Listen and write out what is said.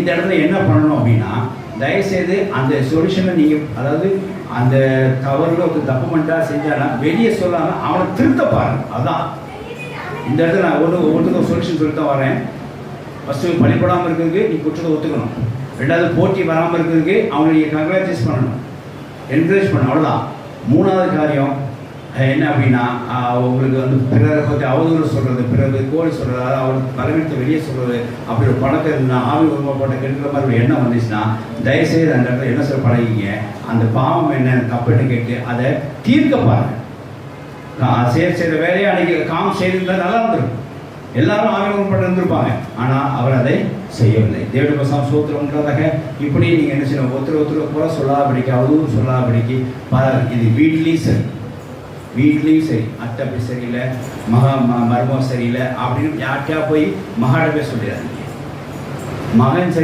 இந்த இடத்துல என்ன பண்ணணும் அப்படின்னா, தயவுசெய்து அந்த சொல்யூஷனை நீங்கள், அதாவது அந்த தவறுல ஒரு தப்பு பண்ணிட்டா செஞ்சானா வெளியே சொல்லாமல் அவனை திருத்த பாருங்க. அதுதான் இந்த இடத்துல நான் ஒவ்வொருத்தருக்கும் சொல்யூஷன் சொல்லி தான் வரேன். ஃபஸ்ட்டு பழிப்படாமல் இருக்கிறதுக்கு நீ குற்றத்தை ஒத்துக்கணும். ரெண்டாவது போட்டி வராமல் இருக்கிறதுக்கு அவனை நீங்கள் கங்க்ராச்சுலேட் பண்ணணும், என்கரேஜ் பண்ணணும். அவ்வளோதான். மூணாவது காரியம் என்ன அப்படின்னா, உங்களுக்கு வந்து பிறரை பற்றி அவதூறு சொல்கிறது, பிறகு கோழி சொல்கிறது, அதாவது அவருக்கு வரவேற்று வெளியே சொல்கிறது, அப்படி ஒரு பழக்கம் இருந்தால் ஆவி உருவப்பட்ட கெடுக்கிற மாதிரி ஒரு எண்ணம் வந்துச்சுன்னா தயவுசெய்து அந்த இடத்துல என்ன சொல்ல பழகிங்க, அந்த பாவம் என்ன தப்புன்னு கேட்டு அதை தீர்க்க பாருங்க. செய்கிற வேலையை அன்றைக்கி காம் செய்திருந்தால் நல்லா இருந்திருக்கும், எல்லாரும் ஆவி உருவப்பட்டு இருந்திருப்பாங்க. ஆனால் அவர் அதை செய்யவில்லை. தேவனுடைய பிரசன்னம் ஸ்தோத்திரம்ன்றதாக இப்படி நீங்கள் என்ன செய்யணும், ஒருத்தர் கூட சொல்லாதபடிக்கு, அவதூறு சொல்லாதபடிக்கு இது வீட்லேயும் சரி, வீட்லேயும் சரி, அத்தை அப்படி சரியில்லை, மருமகம் சரியில்லை அப்படின்னு யார்கிட்டயா போய் மகாட போய் சொல்லிடாதீங்க. மகன் சரி